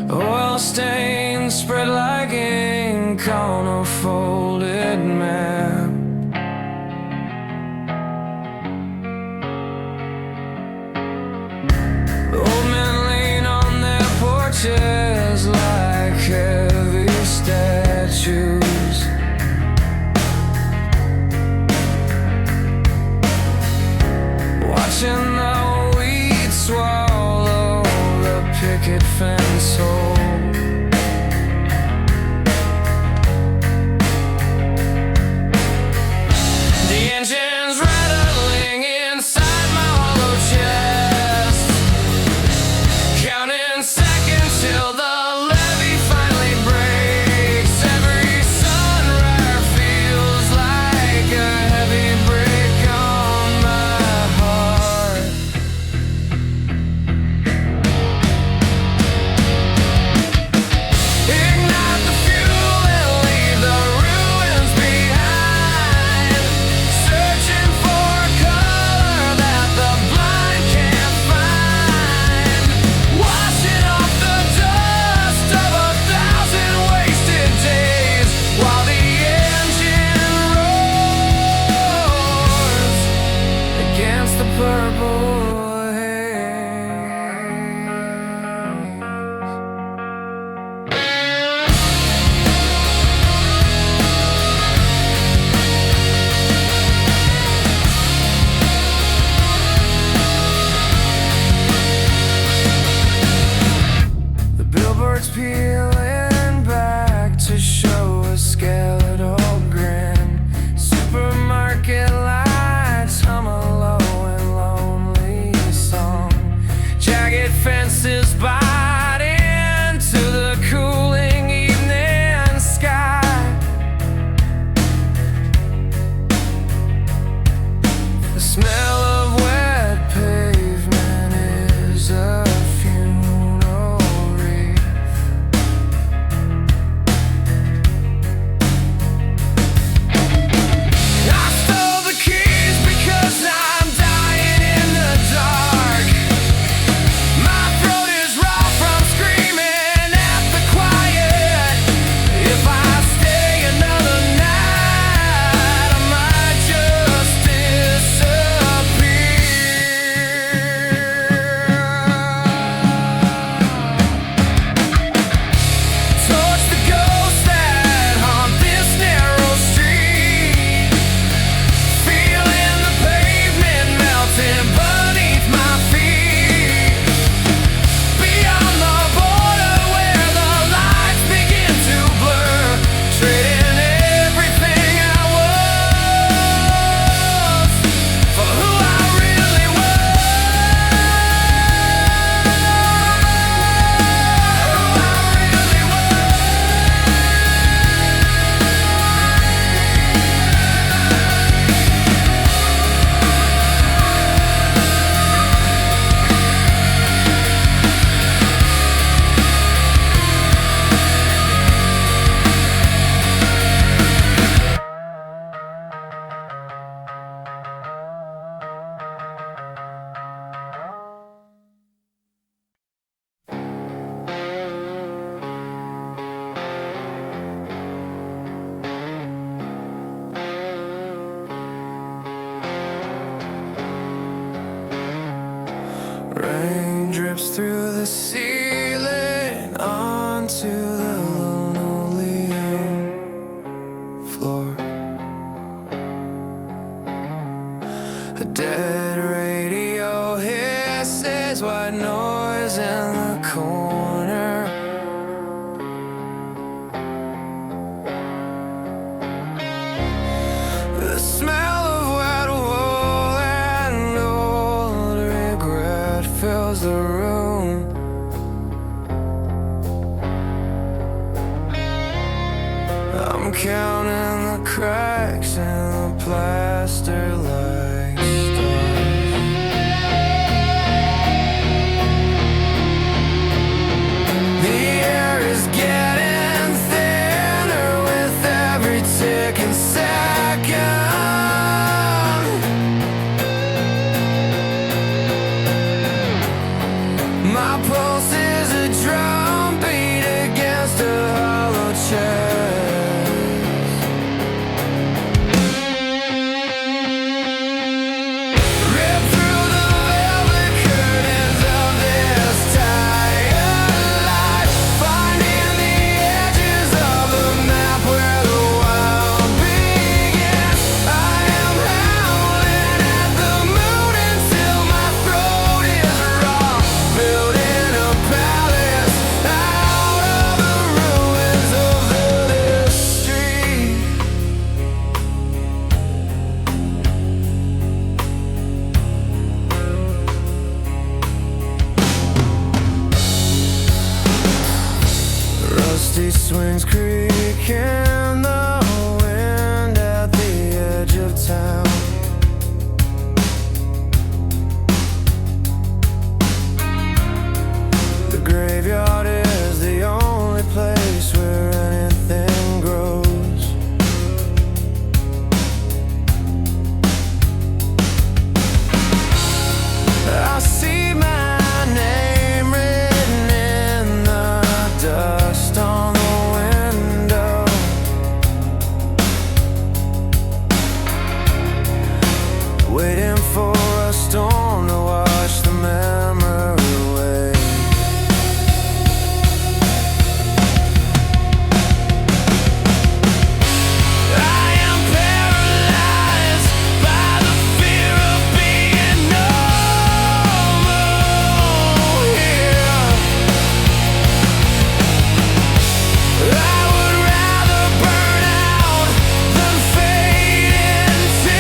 Oil stains spread like ink on a folded map. Old men lean on their porches like heavy statues. Watching the weed swallow the picket fence hole. The engine's rattling inside my hollow chest, counting seconds till the levee finally breaks. Every sunrise feels like a heavy break on my heart. Ignite the fuel and leave the ruins behind, searching for a color that the blind can't find, washing off the dust of 1,000 wasted days while the engine roars against the purple haze. The billboards peeling back to show a skeletal grin. Supermarket lights hum a low and lonely song. Jagged fences bite into the cooling evening sky. The smell of wet pavement is a funeral wreath. I stole the keys because I'm dying in the dark. My throat is raw from screaming at the quiet. If I stay another night, I might just disappear. Torch the ghosts that haunt this narrow street, feeling the pavement melting beneath my feet. Beyond the border where the lights begin to blur, trading everything I was for who I really Rain drips through the ceiling onto the linoleum floor. A dead radio hisses white noise in the corner. The smell of wet wool and old regret fills the room. I'm counting the cracks in the plaster like stars. The air is getting thinner with every ticking second. My pulse is a drum beat just a hollow chest. Rip through the velvet curtains of this tired life, finding the edges of the map where the wild begins. I am howling at the moon until my throat is raw, building a palace out of the ruins of this street. Rusty swings creak in the wind at the edge of town. The graveyard is the only place where anything grows. I see my name written in the dust on the window. Waiting for a storm to wash the memory away. I am paralyzed by the fear of being normal here. I would rather burn out than fade into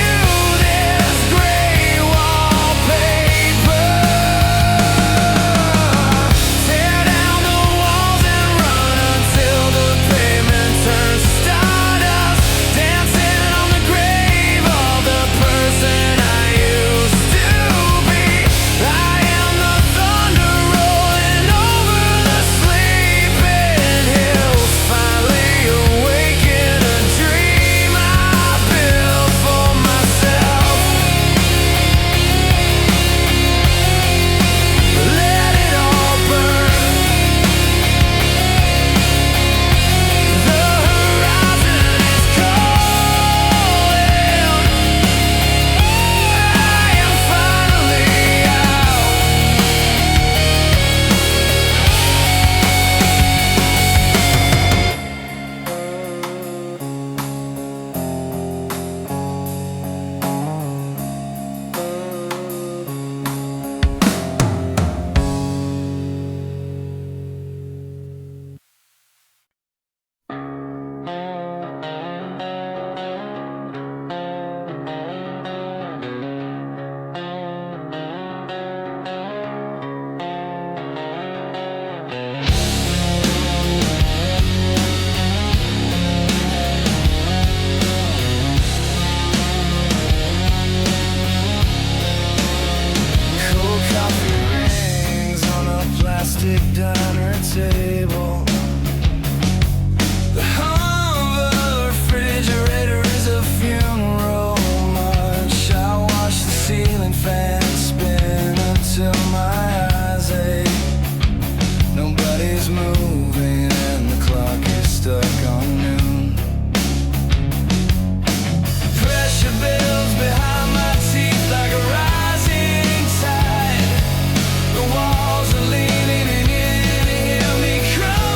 this gray wallpaper. Tear down the walls and run until the pavement turns to stardust, dancing on the grave of the person I used to be. I am the thunder rolling over the sleeping hills, finally awake in a dream I built for myself. Let it all burn. The horizon is calling. I am finally out. Cold coffee rings on a plastic diner table. The hum of the refrigerator is a funeral march. I watch the ceiling fan spin until my eyes ache. Nobody's moving and the clock is stuck on noon. Pressure builds behind my teeth like a rising tide. The walls are leaning and you hear me cry.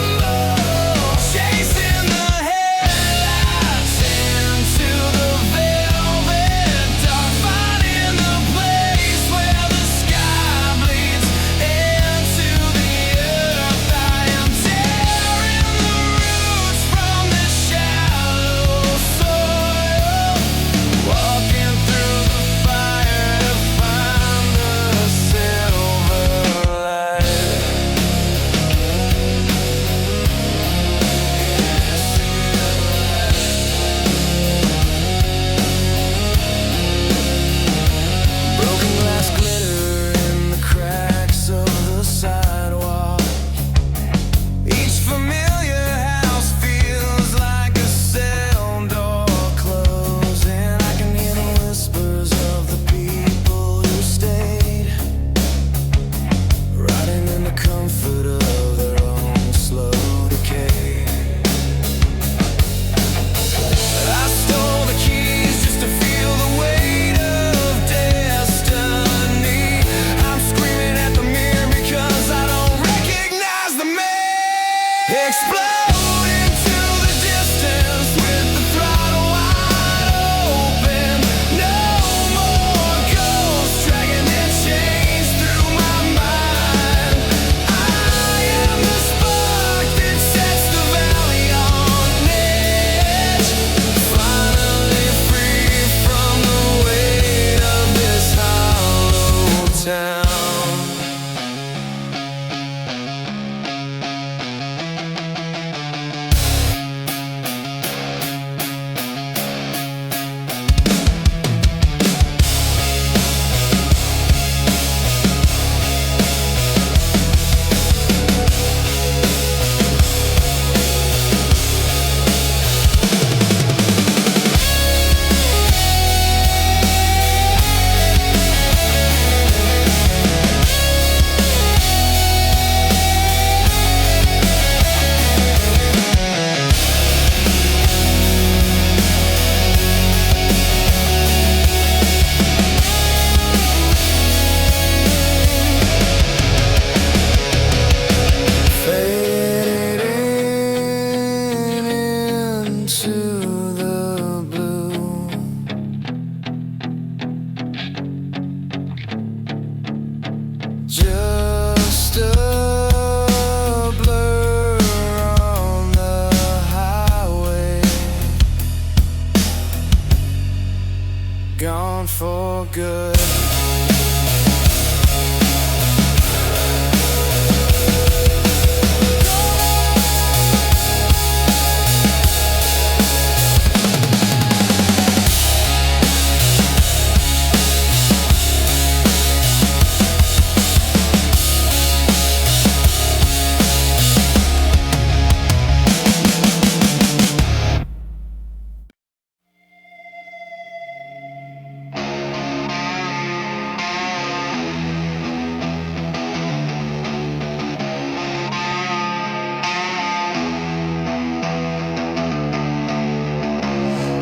good.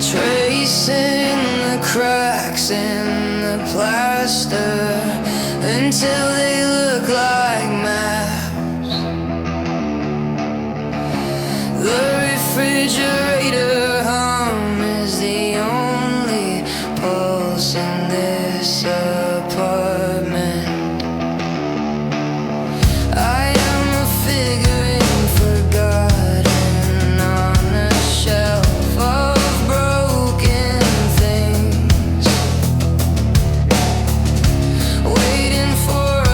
Tracing the cracks in the plaster until they look like maps. The refrigerator hum is the only pulse in this apartment. I am a figurine forgotten on a shelf of broken things, waiting for a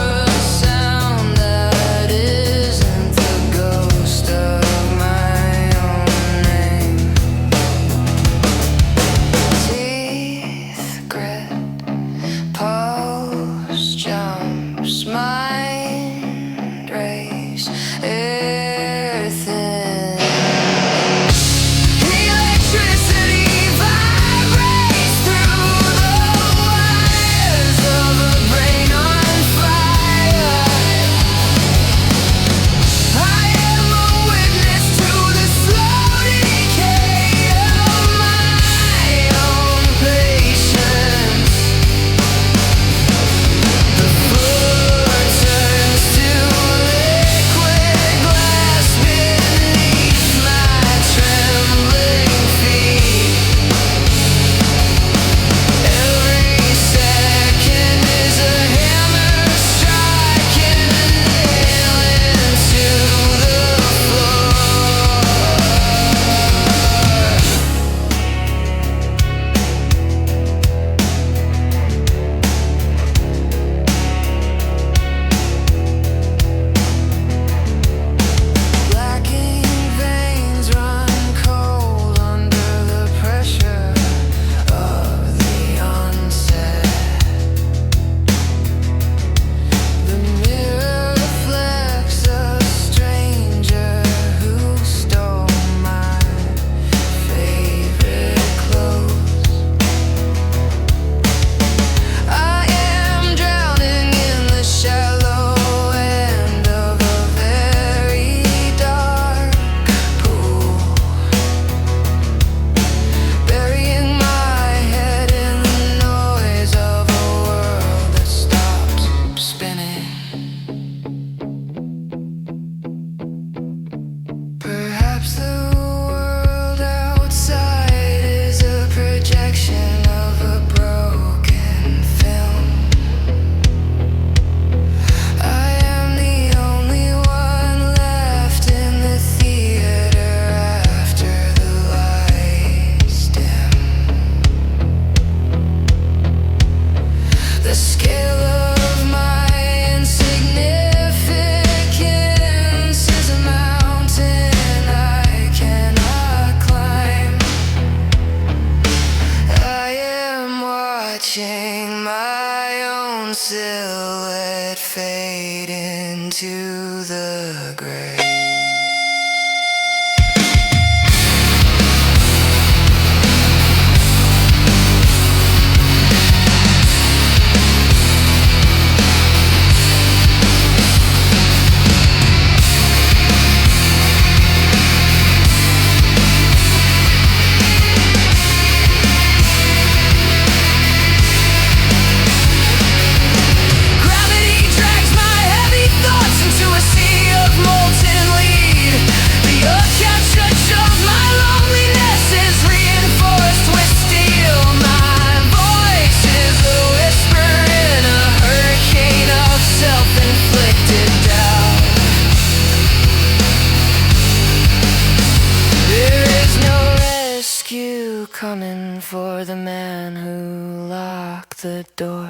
sound that isn't the ghost of my own name. Teeth grit, pulse jumps, mind race, air thin. Electricity vibrates through the wires of a brain on fire. I am a witness to the slow decay of my own patience. The floor turns to liquid glass beneath my trembling feet. Every second is a hammer striking a nail into the floor. Blacking veins run cold under the pressure of the onset. The mirror reflects a stranger who stole my favorite clothes. I am drowning in the shallow end of a very dark pool, burying my head in the noise of a world that stopped spinning. Perhaps the world outside is a projection of a broken film. I am the only one left in the theater after the lights dim. The scale of my insignificance is a mountain I cannot climb. I am watching my own silhouette fade into the grave. Gravity drags my heavy thoughts into a sea of molten the door.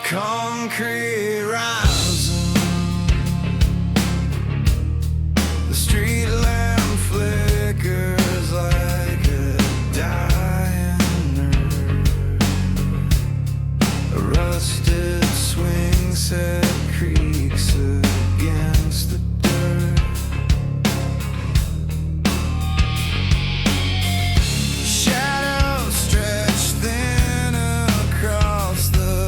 Concrete rising, the street lamp flickers like a dying earth. A rusted swing set creaks against the dirt. Shadows stretch thin across the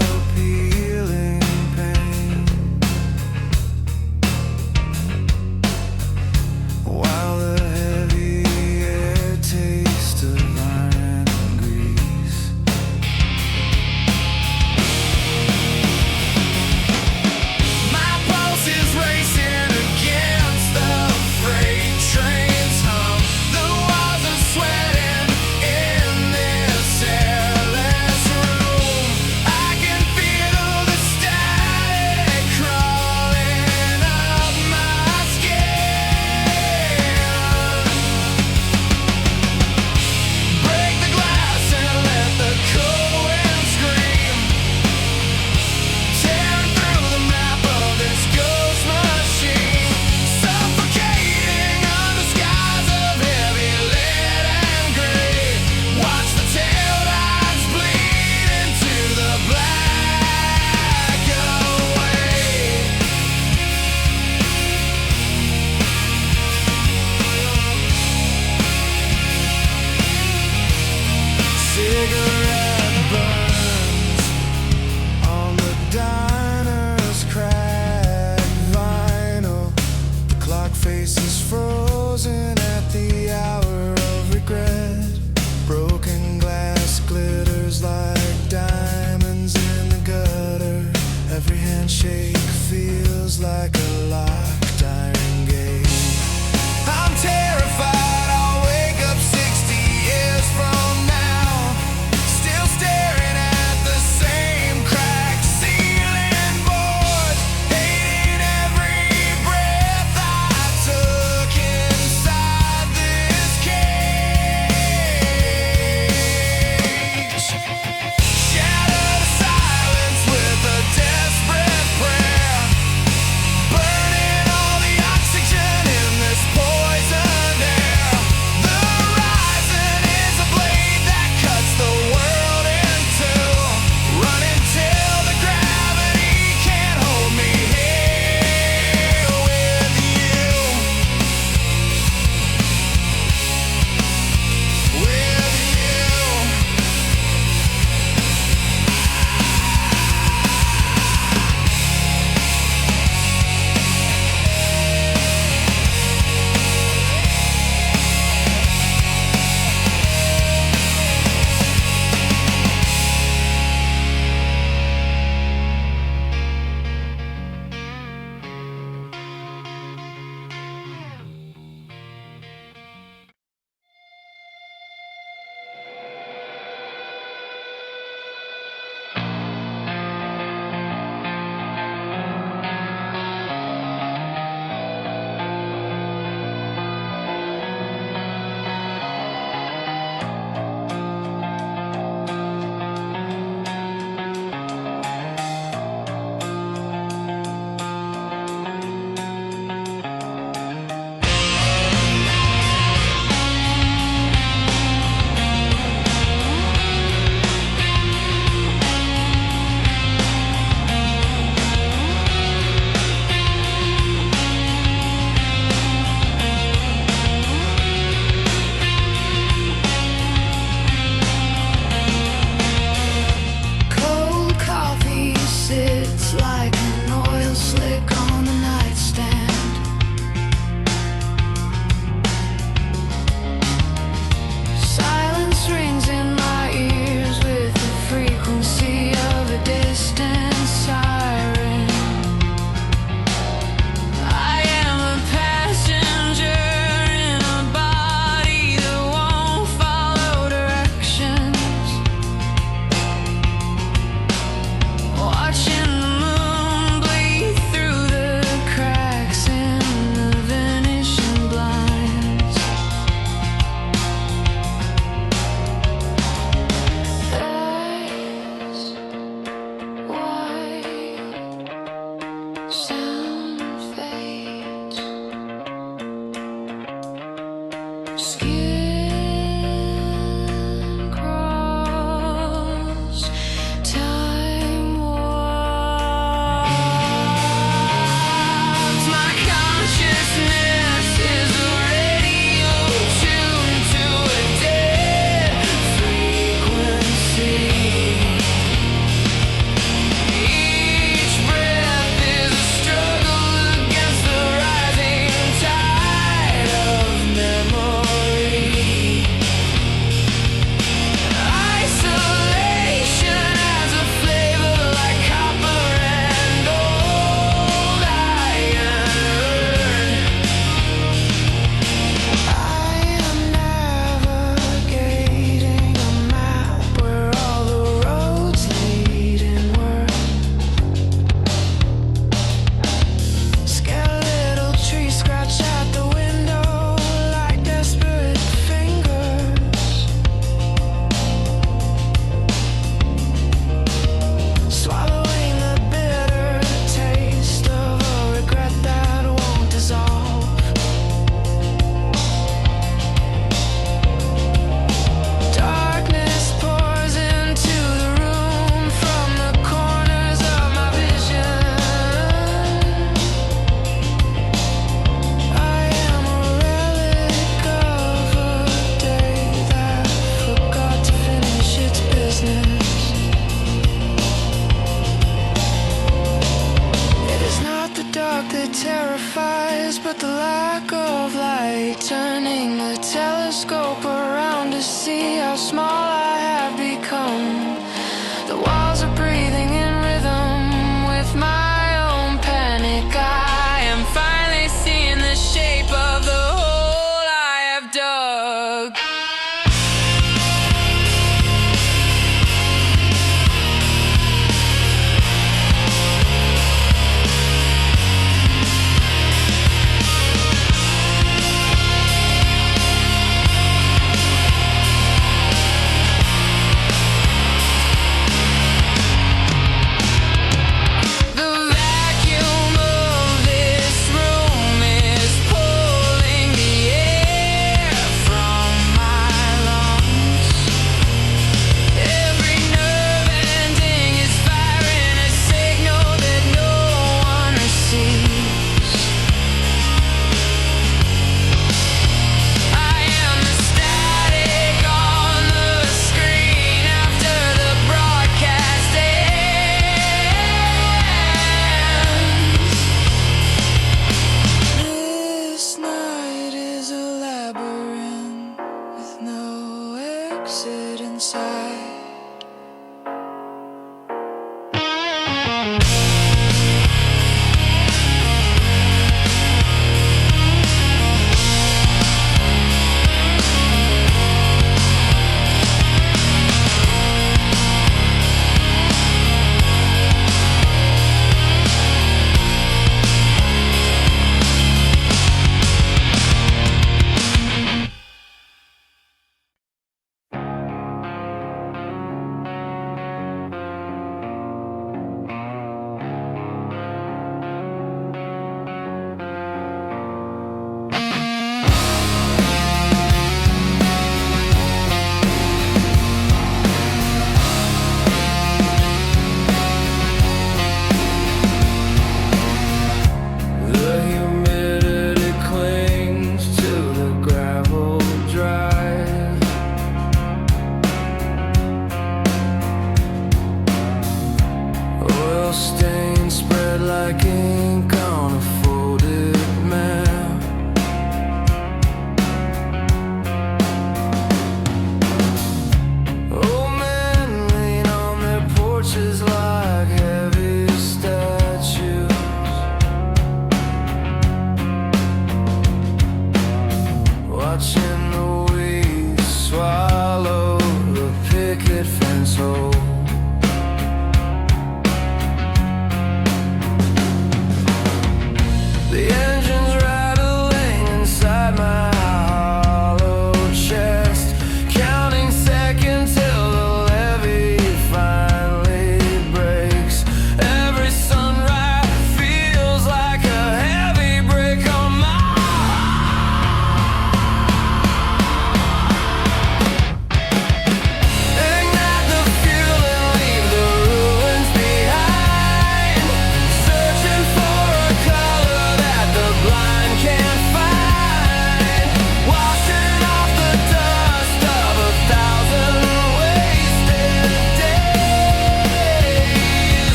inside.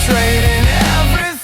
Trading everything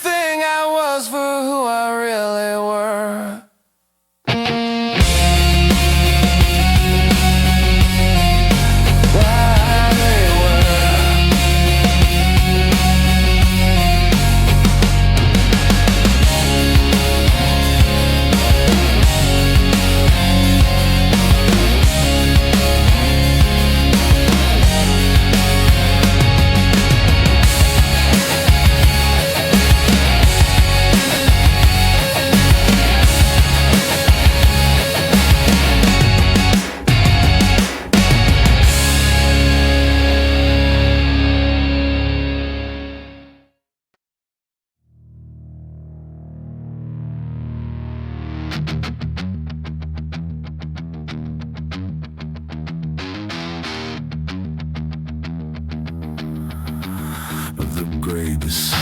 babies.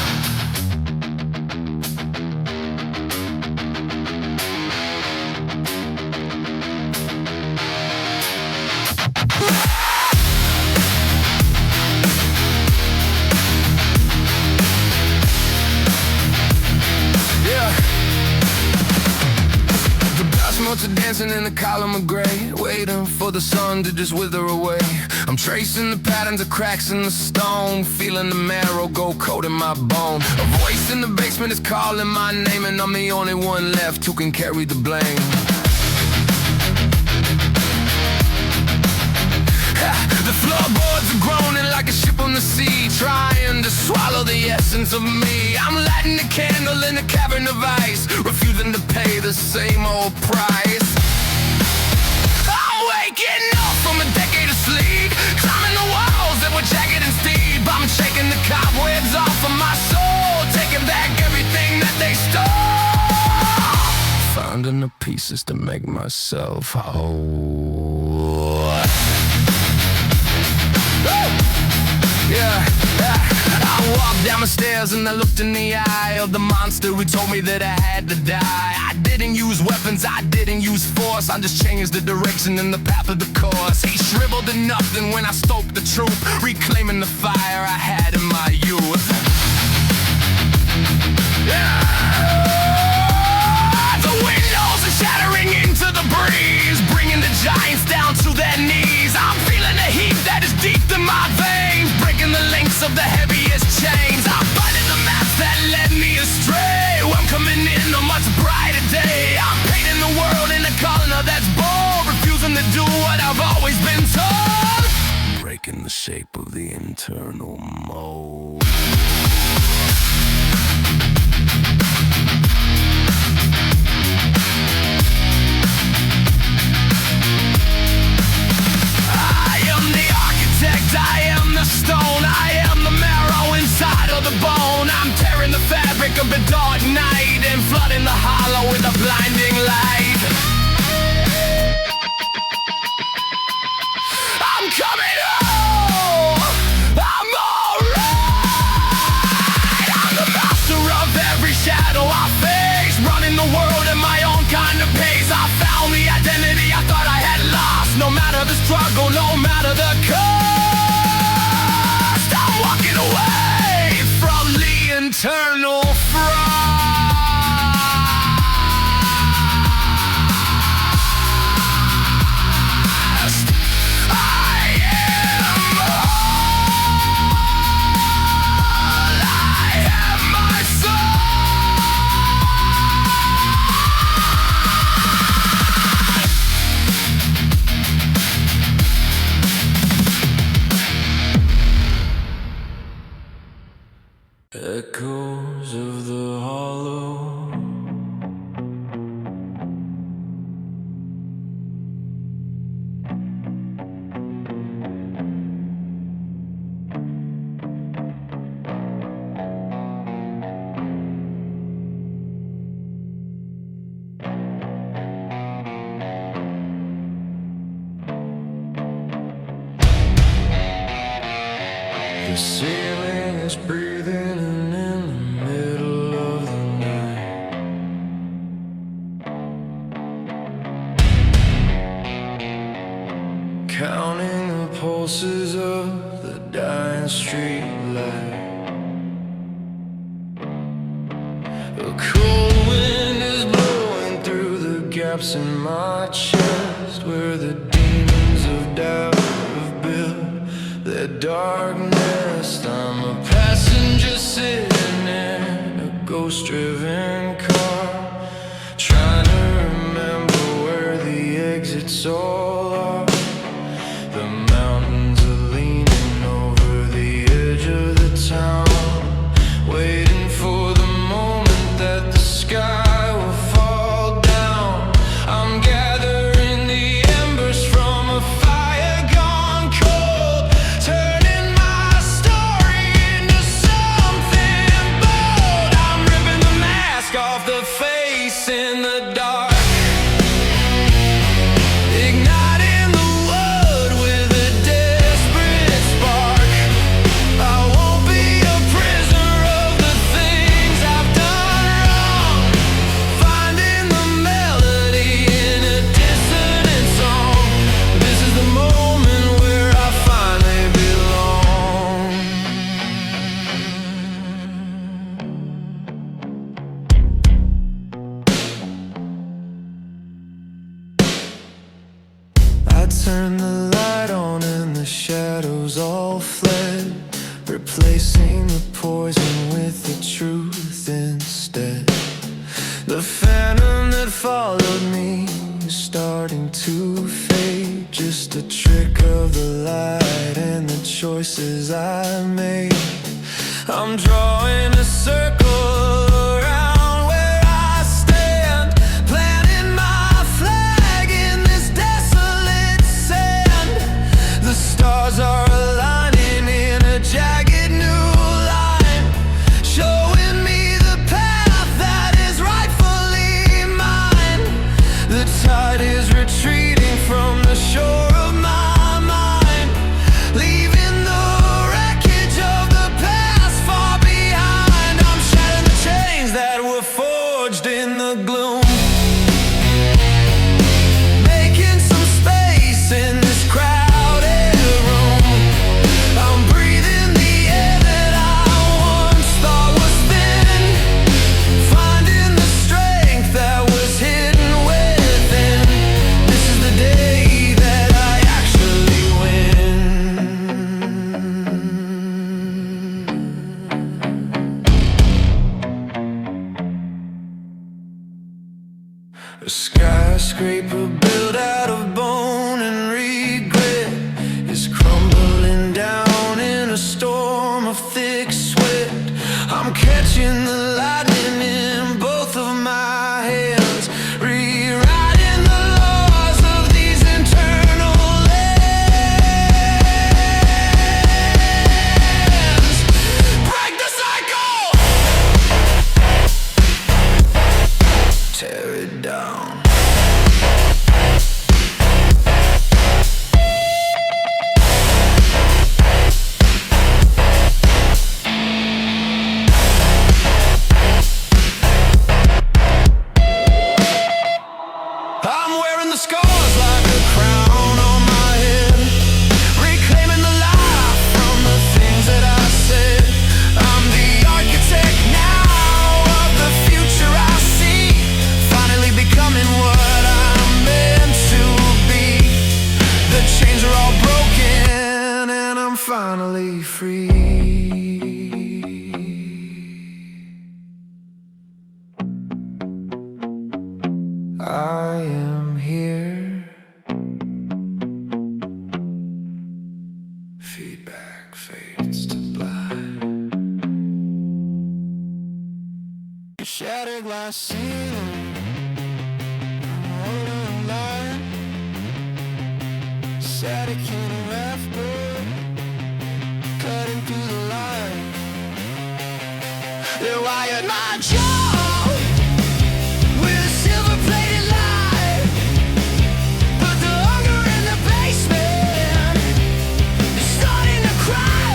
Months of dancing in the column of gray, waiting for the sun to just wither away. I'm tracing the patterns of cracks in the stone, feeling the marrow go cold in my bone. A voice in the basement is calling my name, and I'm the only one left who can carry the blame. The floorboards are groaning like a ship on the sea, trying to swallow the essence of me. I'm lighting a candle in a cavern of ice, refusing to pay the same old price. I'm waking up from a decade of sleep, climbing the walls that were jagged and steep. I'm shaking the cobwebs off of my soul, taking back everything that they stole, finding the pieces to make myself whole. Yeah, I walked down the stairs and I looked in the eye of the monster who told me that I had to die. I didn't use weapons, I didn't use force, I just changed the direction and the path of the course. He shriveled to nothing when I spoke the truth, reclaiming the fire I had in my youth. Yeah. The windows are shattering into the breeze, bringing the giants down to their knees. I'm feeling the heat that is deep in my veins, breaking the links of the heaviest chains. I'm finding the maps that led me astray. I'm coming in a much brighter day. I'm painting the world in a color that's bold, refusing to do what I've always been told, breaking the shape of the internal mold. I am the stone, I am the marrow inside of the bone. I'm tearing the fabric of the dark night and flooding the hollow with a blinding light. I'm coming home, I'm alright. I'm the master of every shadow I face, running the world at my own kind of pace. I found the identity I thought I had lost, no matter the struggle, no matter the cost. Walking away from the internal frost. I am all I have, my echoes of the hollow, the ceiling is breathing in the middle of the night. Counting the pulses of the dying street light. A cold wind is blowing through the gaps in my chest, where the demons of doubt have built their dark nest. I'm a passenger sitting in a ghost-driven car, trying to remember where the exits all are. The mountains are leaning over the edge of the town, waiting for the moment that the sky will fall down. I'm gathering the embers from a fire gone cold, turning my story into something bold. I'm ripping the mask off the face in the dark, igniting the wood with a desperate replacing the poison with the truth instead. The phantom that followed me is starting to fade. Just a trick of the light and the choices I made. I'm drawing a circle around where I stand, planting my flag in this desolate sand. The stars are aligning in a jagged new line, showing me the path that is rightfully mine. The tide is retreating from the shore of my mind, leaving the wreckage of the past far behind. I'm shattering the chains that were forged in the gloom, making some space in this crowded room. I'm breathing the air that I once thought was thin, finding the strength that was hidden within. This is the day that I actually win. A skyscraper built out of bone and regret is crumbling down in a storm of thick sweat. I'm catching the lightning in both of my hands, rewriting the laws of these internal lands. Break the cycle! Tear it down. I'm wearing the scars like a crown on my head, reclaiming the life from the things that I said. I'm the architect now of the future I see, finally becoming what I'm meant to be. The chains are all broken and I'm finally free. I am here. Feedback fades to black. Shattered glass ceiling, holding line, static in a raftboard, cutting through the line. They wired my jaw with a silver-plated light, but the hunger in the basement is starting to cry.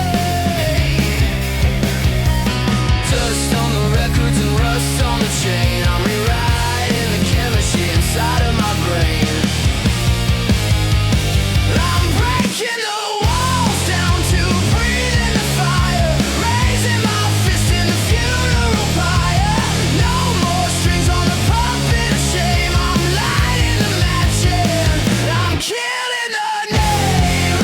Dust on the records and rust on the chain. I'm rewriting the chemistry inside of my brain. I'm breaking the walls down to breathe in the fire, raising my fist in the funeral pyre. No more strings on the puppet of shame. I'm lighting the match and I'm killing the name.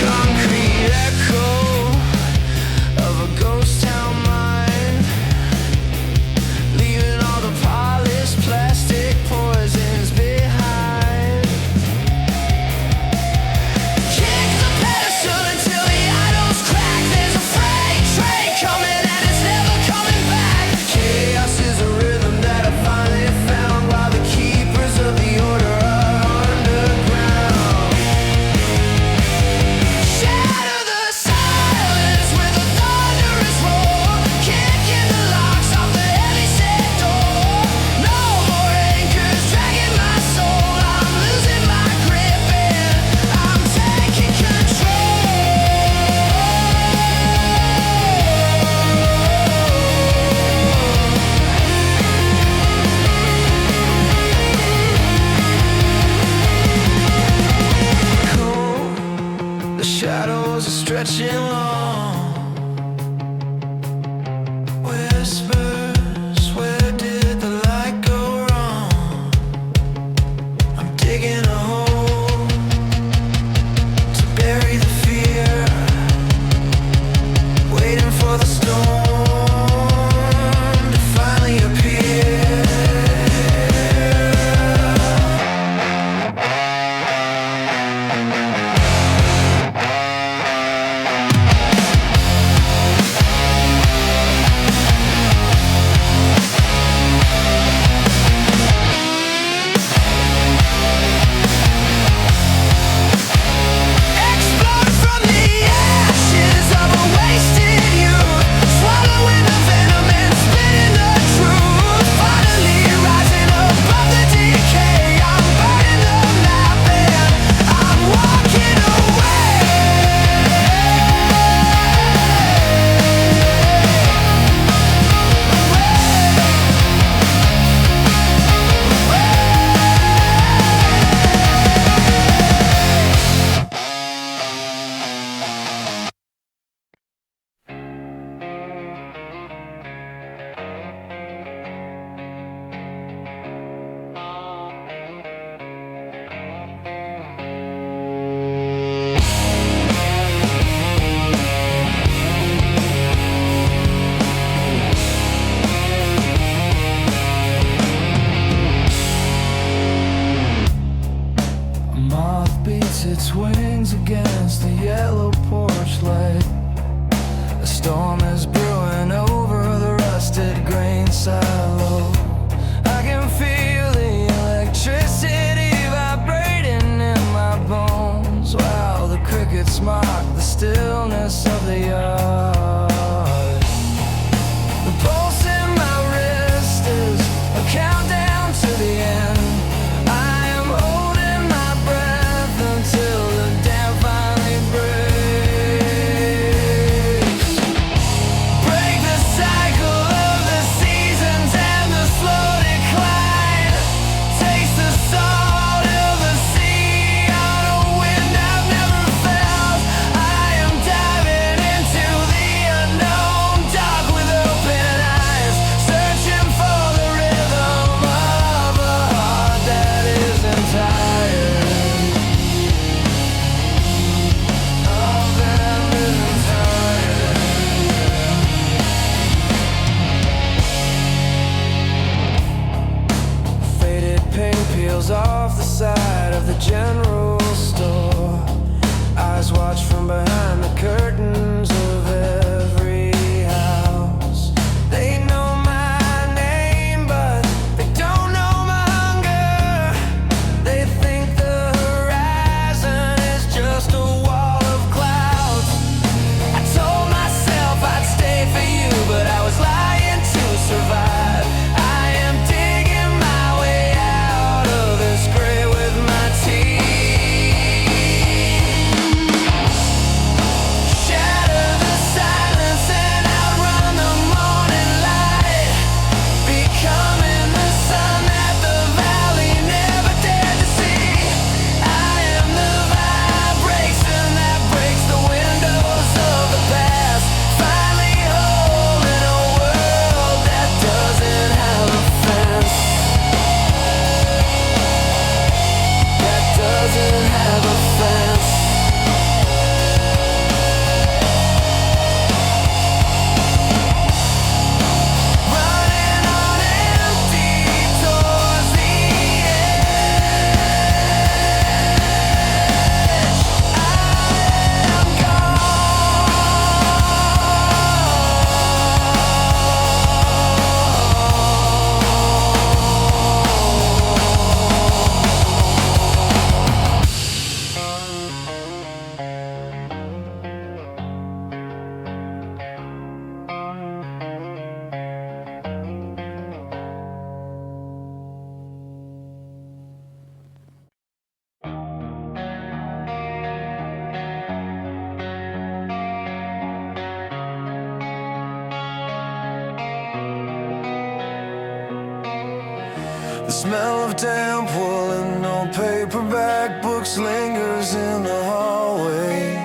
Concrete echo of a ghost town mind, leaving all the polished plastic poisons behind. Kick the pedestal until the idols crack. There's a freight train coming and it's never coming back. Chaos is a rhythm that I finally found, while the keepers of the order are underground. Shatter the silence with a thunderous roar, kicking the locks off the heavy set door. No more anchors dragging my soul. I'm losing my grip and I'm taking control. The shadows are stretching long. Whispers, where did the light go wrong? I'm digging a hole. beats its wings against the yellow porch light. A storm is brewing over the rusted grain silo. I can feel the electricity vibrating in my bones, while the crickets mock the stillness of the yard. The pulse in my wrist is a countdown to the end. I am holding my breath until the dam finally breaks. Break the cycle of the seasons and the slow decline. Taste the salt of the sea on a wind I've never felt. I am diving into the unknown, dark with open eyes, searching for the rhythm of a heart that isn't tired. Of them isn't tired. Faded paint peels off the side of the general store. Eyes watch from behind the curtains of every house. They know my name, but they don't know my hunger. They think the horizon is just a wall of clouds. I told myself I'd stay for you, but I was lying to survive. I am digging my way out of this gray with my teeth. Shatter the silence and outrun the morning light, becoming the sun that the valley never dared to see. I am the vibration that breaks the windows of the past, finally home in a world that doesn't have a fence. That doesn't have a fence. Running on empty towards the edge. I am The smell of damp wool and old paperback books lingers in the hallway.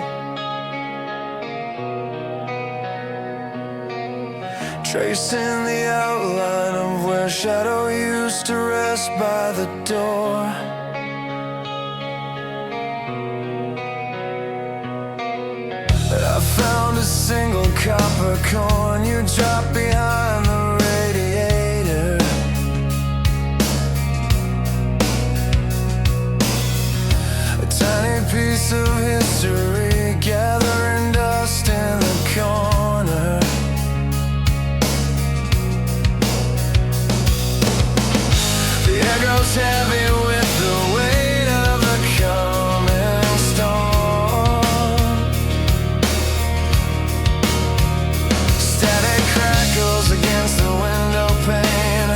Tracing the outline of where shadow used to rest by the door. I found a single copper coin you dropped behind the radiator. A tiny piece of history gathering dust in the corner. The air grows heavy with the weight of a coming storm. Static crackles against the window pane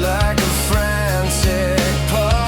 like a frantic pulse.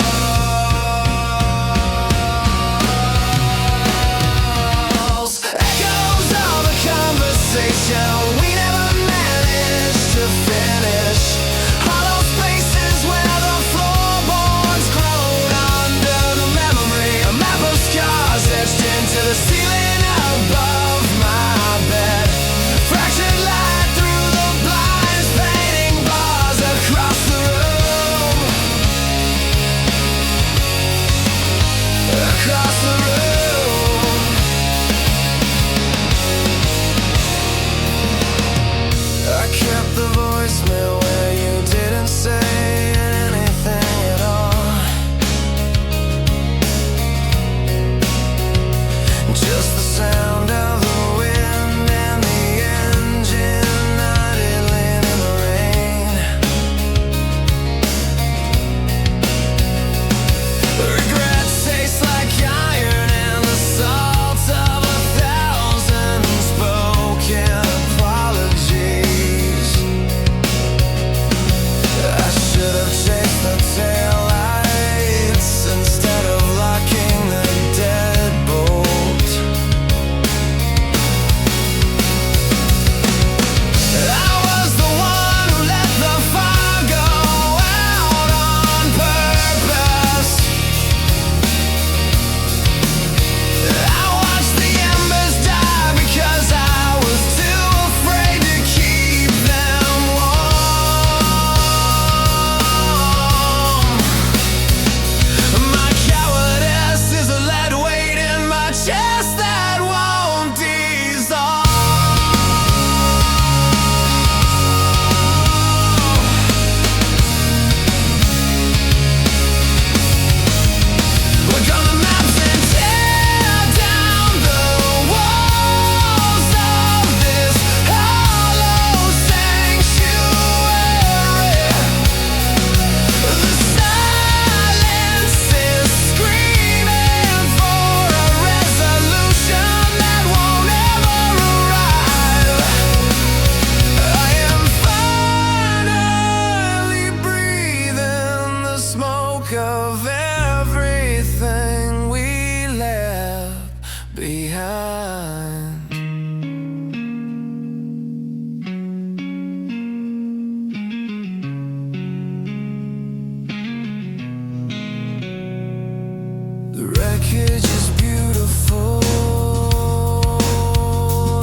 wreckage is beautiful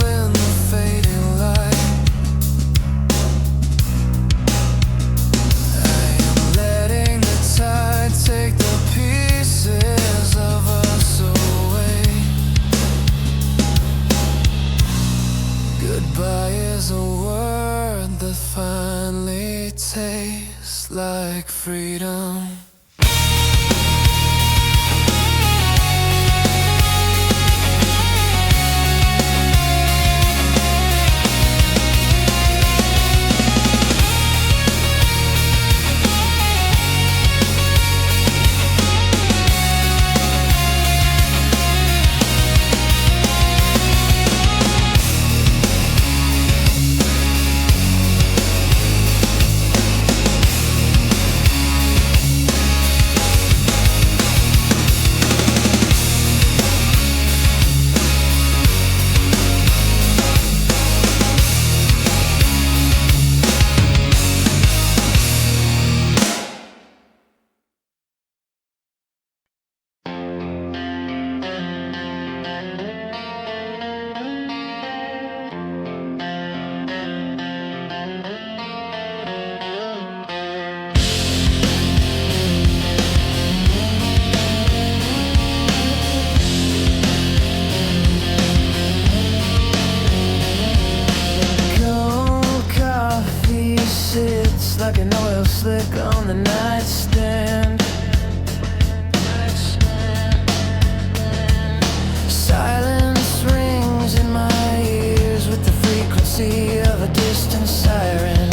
in the fading light. I am letting the tide take the pieces of us away. Goodbye is a word that finally tastes like freedom. Like an oil slick on the nightstand. Silence rings in my ears with the frequency of a distant siren.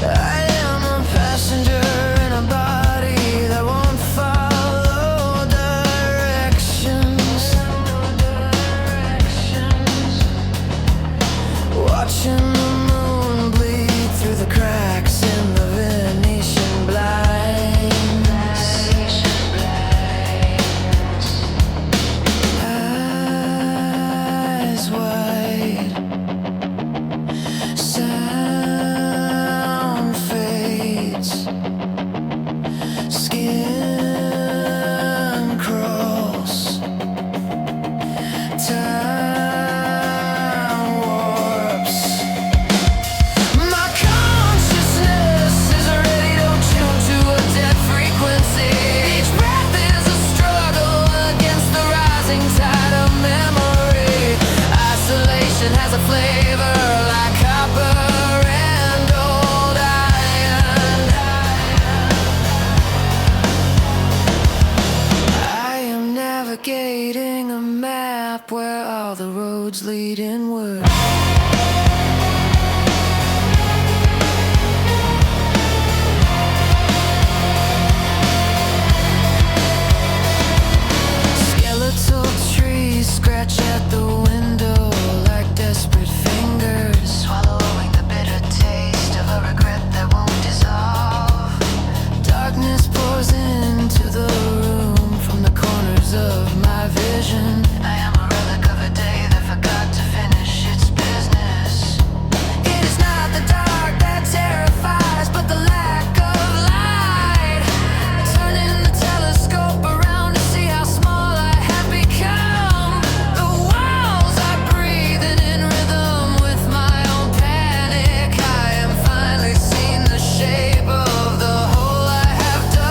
I am a passenger in a body that won't follow directions. Watching through the cracks in the Venetian blinds. Eyes wide, sound fades, skin crawls, time warps. Has a flavor like copper and old iron. I am navigating a map where all the roads lead inward. Skeletal trees scratch at the window. Desperate fingers swallowing the bitter taste of a regret that won't dissolve. Darkness pours into the room from the corners of my vision. I am a relic of a day that forgot to finish its business. It is not the dark that terrifies, but the lack of light. Turning the telescope around to see how small I have become. The walls are breathing in rhythm with my own panic. I am finally seeing the shape of the hole I have dug.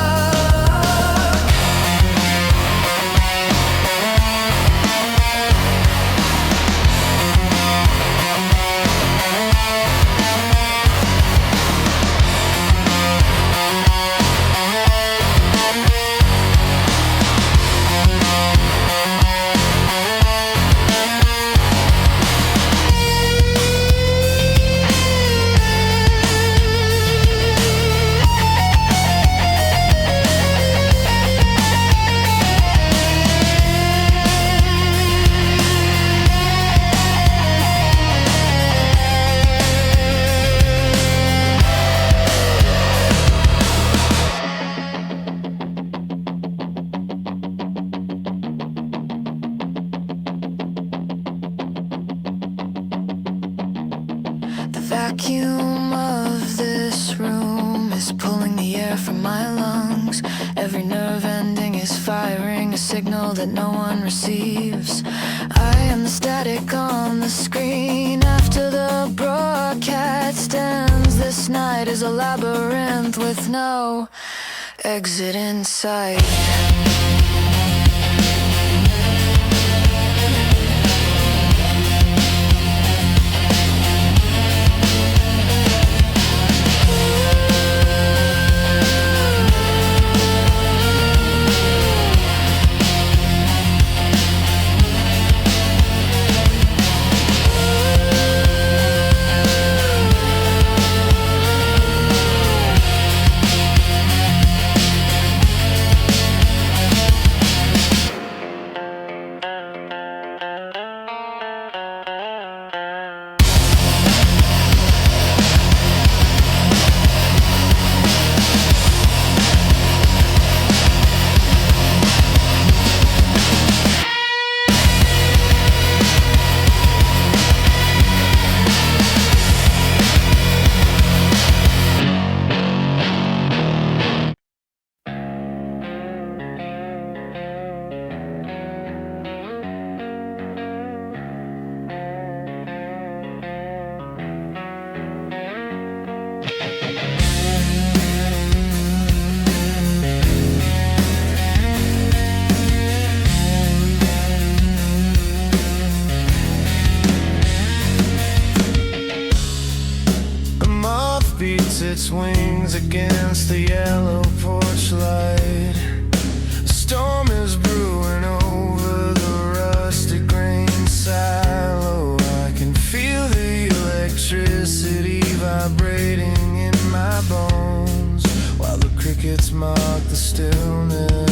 vacuum of this room is pulling the air from my lungs. Every signal that no one receives. I am the static on the screen after the broadcast ends. This night is a labyrinth with no exit in sight. Its wings against the yellow porch light. A storm is brewing over the rusty grain silo. I can feel the electricity vibrating in my bones, while the crickets mock the stillness